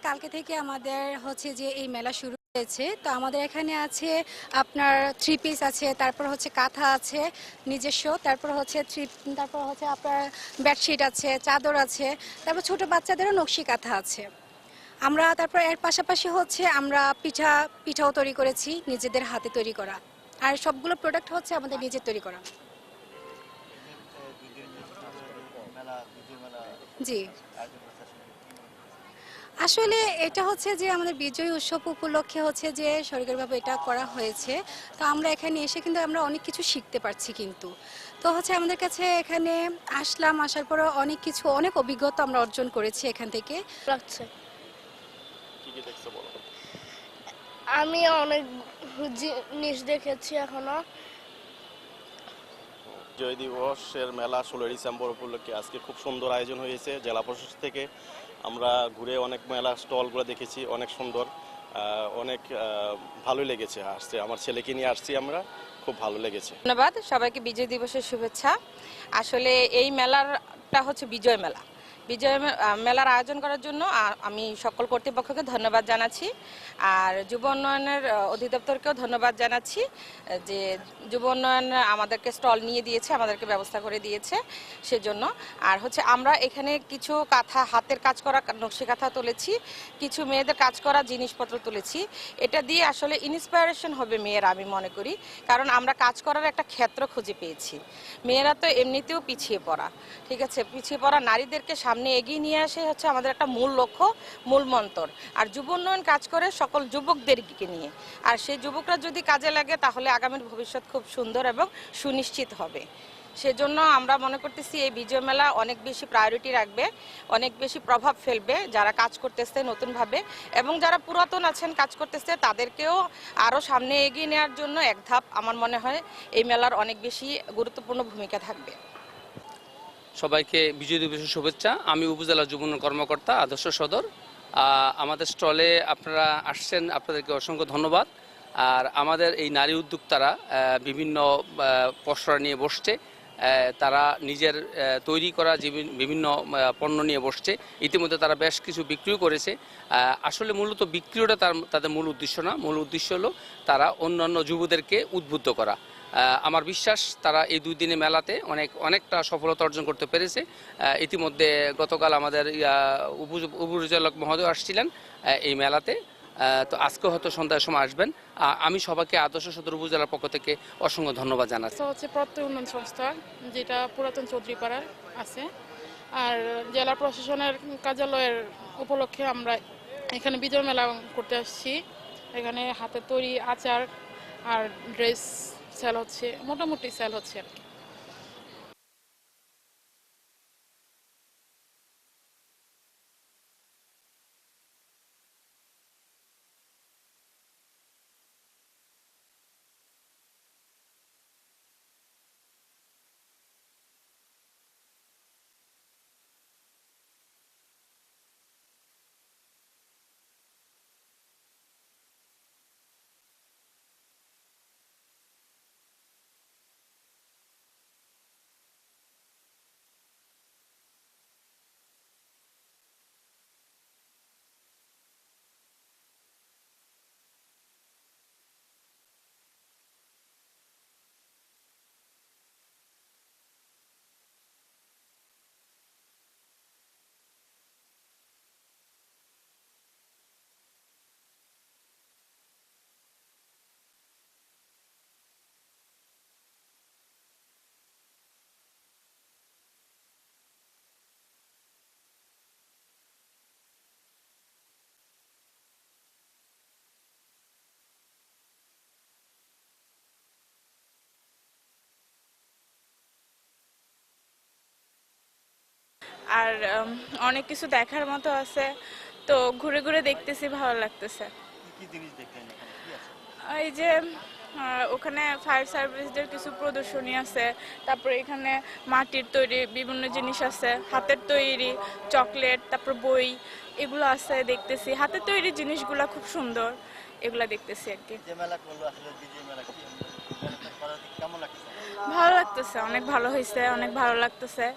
কালকে থেকে আমাদের হচ্ছে যে এই মেলা শুরু হয়েছে। তো আমাদের এখানে আছে আপনার থ্রি পিস আছে, তারপর হচ্ছে কাঁথা আছে নিজস্ব, তারপর হচ্ছে আপনার বেডশিট আছে, চাদর আছে, তারপর ছোট বাচ্চাদেরও নকশি কাঁথা আছে। আমরা তারপর এর পাশাপাশি হচ্ছে আমরা পিঠাও তৈরি করেছি, নিজেদের হাতে তৈরি করা। আর সবগুলো প্রোডাক্ট হচ্ছে আমাদের নিজের তৈরি করা। জি, আসলে এটা হচ্ছে যে আমাদের বিজয় উৎসব উপলক্ষে হচ্ছে যে সরকারিভাবে এটা করা হয়েছে। তো আমরা এখানে এসে কিন্তু আমরা অনেক কিছু শিখতে পারছি কিন্তু। তো হচ্ছে আমাদের কাছে এখানে আসার পরে অনেক অভিজ্ঞতা আমরা অর্জন করেছি এখান থেকে। লাগছে। কি কি দেখছো বলো? আমি অনেক জিনিস দেখেছি এখনো। বিজয় দিবসের মেলা 16 ডিসেম্বর উপলক্ষে আজকে খুব সুন্দর আয়োজন হয়েছে জেলা প্রশাসন থেকে। আমরা ঘুরে অনেক মেলা স্টলগুলো দেখেছি, অনেক সুন্দর, অনেক ভালোই লেগেছে। আসছে আমার ছেলেকে নিয়ে আসছি আমরা, খুব ভালো লেগেছে। ধন্যবাদ সবাইকে বিজয় দিবসের শুভেচ্ছা। আসলে এই মেলাটা হচ্ছে বিজয় মেলা। মেলার আয়োজন করার জন্য আমি সকল কর্তৃপক্ষকে ধন্যবাদ জানাচ্ছি, আর যুব উন্নয়নের অধিদপ্তরকেও ধন্যবাদ জানাচ্ছি যে যুব উন্নয়ন আমাদেরকে স্টল নিয়ে দিয়েছে, আমাদেরকে ব্যবস্থা করে দিয়েছে সেজন্য। আর হচ্ছে আমরা এখানে কিছু কাঁথা, হাতের কাজ করা নকশি কাঁথা তুলেছি, কিছু মেয়েদের কাজ করা জিনিসপত্র তুলেছি। এটা দিয়ে আসলে ইন্সপায়ারেশন হবে মেয়েরা, আমি মনে করি, কারণ আমরা কাজ করার একটা ক্ষেত্র খুঁজে পেয়েছি। মেয়েরা তো এমনিতেও পিছিয়ে পড়া, ঠিক আছে, পিছিয়ে পড়া নারীদেরকে সামনে এগিয়ে নিয়ে আসে হচ্ছে আমাদের একটা মূল লক্ষ্য, মূল মন্ত্র। আর যুব উন্নয়ন কাজ করে সকল যুবকদেরকে নিয়ে, আর সেই যুবকরা যদি কাজে লাগে তাহলে আগামীর ভবিষ্যৎ খুব সুন্দর এবং সুনিশ্চিত হবে। সেজন্য আমরা মনে করতেছি এই বিজয় মেলা অনেক বেশি প্রায়োরিটি রাখবে, অনেক বেশি প্রভাব ফেলবে যারা কাজ করতেছে নতুনভাবে, এবং যারা পুরাতন আছেন কাজ করতেছে তাদেরকেও আরও সামনে এগিয়ে নেওয়ার জন্য এক ধাপ আমার মনে হয় এই মেলার অনেক বেশি গুরুত্বপূর্ণ ভূমিকা থাকবে। সবাইকে বিজয় দিবসের শুভেচ্ছা। আমি উপজেলা যুব উন্নয়ন কর্মকর্তা আদর্শ সদর। আমাদের স্টলে আপনারা আসছেন, আপনাদেরকে অসংখ্য ধন্যবাদ। আর আমাদের এই নারী উদ্যোক্তারা বিভিন্ন পসরা নিয়ে বসছে, তারা নিজের তৈরি করা যে বিভিন্ন পণ্য নিয়ে বসছে। ইতিমধ্যে তারা বেশ কিছু বিক্রিও করেছে। আসলে মূলত বিক্রিটা তাদের মূল উদ্দেশ্য না, মূল উদ্দেশ্য হলো তারা অন্যান্য যুবদেরকে উদ্বুদ্ধ করা। আমার বিশ্বাস তারা এই 2 দিনে মেলাতে অনেকটা সফলতা অর্জন করতে পেরেছে। ইতিমধ্যে গতকাল আমাদের উপপরিচালক মহোদয় আসছিলেন এই মেলাতে, তো আজকে হয়তো সন্ধ্যার সময় আসবেন। আমি সবাইকে আদর্শ সদর উপজেলার পক্ষ থেকে অসংখ্য ধন্যবাদ জানাচ্ছি। হচ্ছে প্রত্যয় উন্নয়ন সংস্থা, যেটা পুরাতন চৌধুরীপাড়ার আছে। আর জেলা প্রশাসনের কার্যালয়ের উপলক্ষে আমরা এখানে বিজয় মেলা করতে আসছি। এখানে হাতের তৈরি আচার আর ড্রেস সেল হচ্ছে, মোটামুটি সেল হচ্ছে আর কি। আর অনেক কিছু দেখার মতো আছে, তো ঘুরে ঘুরে দেখতেছি, ভালো লাগতেছে। এই যে ওখানে ফায়ার সার্ভিসদের কিছু প্রদর্শনী আছে, তারপরে এখানে মাটির তৈরি বিভিন্ন জিনিস আছে, হাতের তৈরি চকলেট, তারপর বই, এগুলো আছে দেখতেছি। হাতের তৈরি জিনিসগুলো খুব সুন্দর, এগুলা দেখতেছি আর কি। ভালো লাগতেছে, অনেক ভালো হয়েছে, অনেক ভালো লাগতেছে।